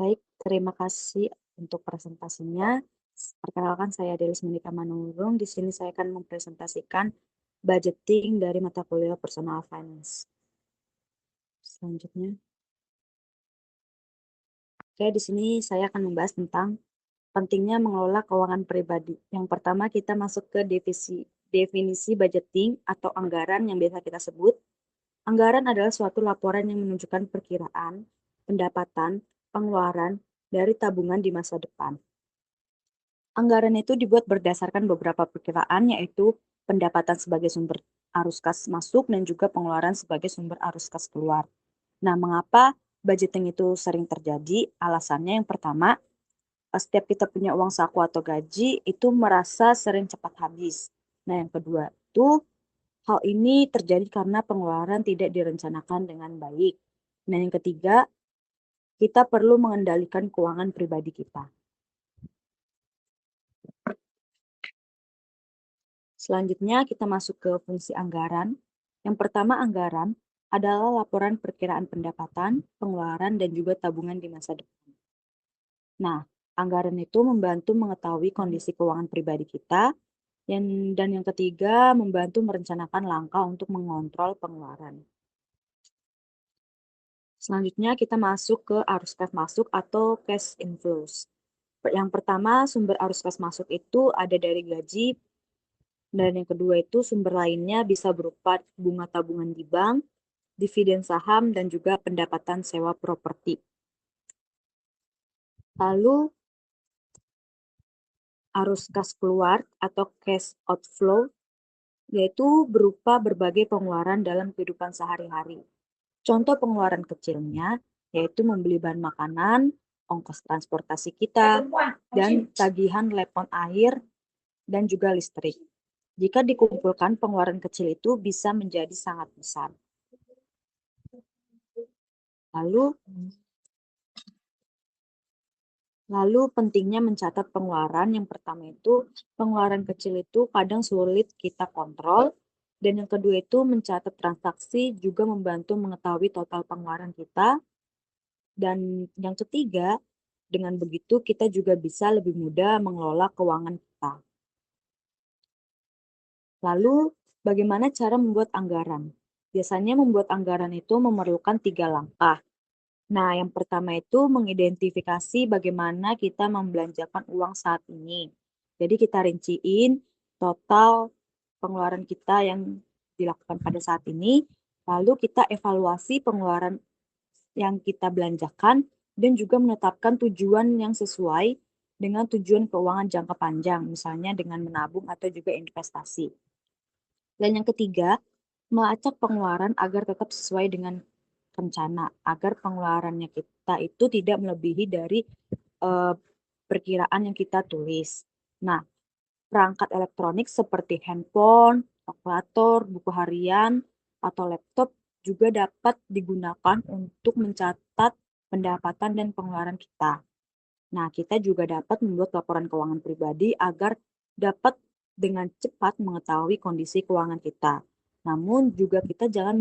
Baik, terima kasih untuk presentasinya. Perkenalkan saya Delis Monika Manurung. Di sini saya akan mempresentasikan budgeting dari mata kuliah Personal Finance. Selanjutnya, oke, di sini saya akan membahas tentang pentingnya mengelola keuangan pribadi. Yang pertama, kita masuk ke definisi budgeting atau anggaran yang biasa kita sebut. Anggaran adalah suatu laporan yang menunjukkan perkiraan, pendapatan, pengeluaran dari tabungan di masa depan. Anggaran itu dibuat berdasarkan beberapa perkiraan, yaitu pendapatan sebagai sumber arus kas masuk dan juga pengeluaran sebagai sumber arus kas keluar. Nah, mengapa budgeting itu sering terjadi? Alasannya yang pertama, setiap kita punya uang saku atau gaji itu merasa sering cepat habis. Nah, yang kedua itu hal ini terjadi karena pengeluaran tidak direncanakan dengan baik. Nah, yang ketiga, kita perlu mengendalikan keuangan pribadi kita. Selanjutnya kita masuk ke fungsi anggaran. Yang pertama anggaran adalah laporan perkiraan pendapatan, pengeluaran, dan juga tabungan di masa depan. Nah, anggaran itu membantu mengetahui kondisi keuangan pribadi kita, dan yang ketiga membantu merencanakan langkah untuk mengontrol pengeluaran. Selanjutnya kita masuk ke arus kas masuk atau cash inflows. Yang pertama sumber arus kas masuk itu ada dari gaji, dan yang kedua itu sumber lainnya bisa berupa bunga tabungan di bank, dividen saham, dan juga pendapatan sewa properti. Lalu arus kas keluar atau cash outflow yaitu berupa berbagai pengeluaran dalam kehidupan sehari-hari. Contoh pengeluaran kecilnya yaitu membeli bahan makanan, ongkos transportasi kita, dan tagihan lepon air dan juga listrik. Jika dikumpulkan, pengeluaran kecil itu bisa menjadi sangat besar. Lalu pentingnya mencatat pengeluaran. Yang pertama itu pengeluaran kecil itu kadang sulit kita kontrol. Dan yang kedua itu mencatat transaksi juga membantu mengetahui total pengeluaran kita. Dan yang ketiga, dengan begitu kita juga bisa lebih mudah mengelola keuangan kita. Lalu bagaimana cara membuat anggaran? Biasanya membuat anggaran itu memerlukan 3 langkah. Nah, yang pertama itu mengidentifikasi bagaimana kita membelanjakan uang saat ini. Jadi kita rinciin total pengeluaran kita yang dilakukan pada saat ini, lalu kita evaluasi pengeluaran yang kita belanjakan dan juga menetapkan tujuan yang sesuai dengan tujuan keuangan jangka panjang, misalnya dengan menabung atau juga investasi. Dan yang ketiga, melacak pengeluaran agar tetap sesuai dengan rencana, agar pengeluarannya kita itu tidak melebihi dari perkiraan yang kita tulis. Nah, perangkat elektronik seperti handphone, kalkulator, buku harian, atau laptop juga dapat digunakan untuk mencatat pendapatan dan pengeluaran kita. Nah, kita juga dapat membuat laporan keuangan pribadi agar dapat dengan cepat mengetahui kondisi keuangan kita. Namun juga kita jangan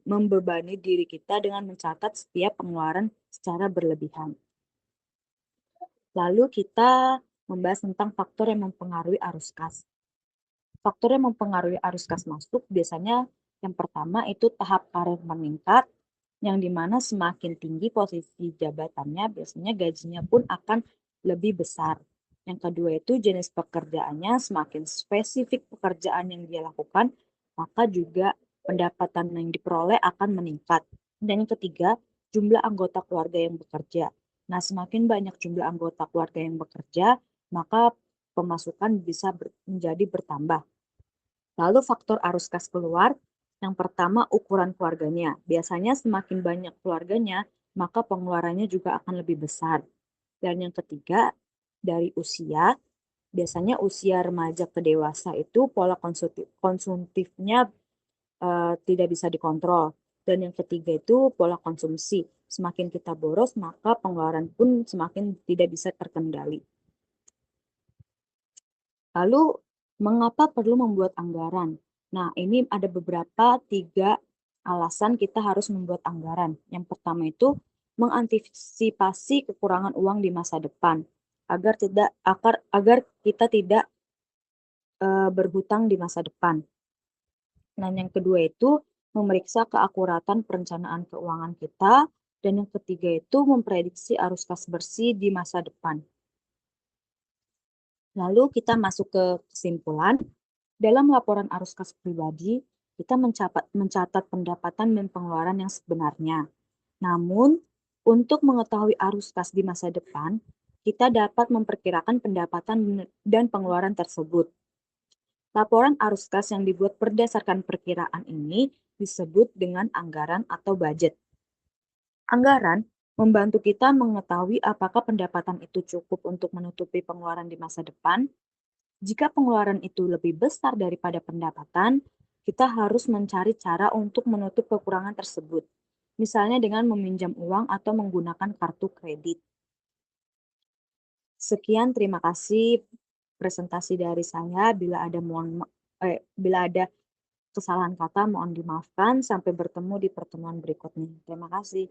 membebani diri kita dengan mencatat setiap pengeluaran secara berlebihan. Lalu kita membahas tentang faktor yang mempengaruhi arus kas. Faktor yang mempengaruhi arus kas masuk biasanya yang pertama itu tahap karir meningkat, yang dimana semakin tinggi posisi jabatannya, biasanya gajinya pun akan lebih besar. Yang kedua itu jenis pekerjaannya, semakin spesifik pekerjaan yang dia lakukan, maka juga pendapatan yang diperoleh akan meningkat. Dan yang ketiga, jumlah anggota keluarga yang bekerja. Nah, semakin banyak jumlah anggota keluarga yang bekerja, maka pemasukan bisa menjadi bertambah. Lalu faktor arus kas keluar, yang pertama ukuran keluarganya. Biasanya semakin banyak keluarganya, maka pengeluarannya juga akan lebih besar. Dan yang ketiga, dari usia, biasanya usia remaja ke dewasa itu pola konsumtifnya tidak bisa dikontrol. Dan yang ketiga itu pola konsumsi. Semakin kita boros, maka pengeluaran pun semakin tidak bisa terkendali. Lalu, mengapa perlu membuat anggaran? Nah, ini ada beberapa 3 alasan kita harus membuat anggaran. Yang pertama itu mengantisipasi kekurangan uang di masa depan agar kita tidak berhutang di masa depan. Dan yang kedua itu memeriksa keakuratan perencanaan keuangan kita, dan yang ketiga itu memprediksi arus kas bersih di masa depan. Lalu kita masuk ke kesimpulan. Dalam laporan arus kas pribadi, kita mencatat pendapatan dan pengeluaran yang sebenarnya. Namun, untuk mengetahui arus kas di masa depan, kita dapat memperkirakan pendapatan dan pengeluaran tersebut. Laporan arus kas yang dibuat berdasarkan perkiraan ini disebut dengan anggaran atau budget. Anggaran membantu kita mengetahui apakah pendapatan itu cukup untuk menutupi pengeluaran di masa depan. Jika pengeluaran itu lebih besar daripada pendapatan, kita harus mencari cara untuk menutup kekurangan tersebut, misalnya dengan meminjam uang atau menggunakan kartu kredit. Sekian, terima kasih presentasi dari saya. Bila ada kesalahan kata mohon dimaafkan. Sampai bertemu di pertemuan berikutnya. Terima kasih.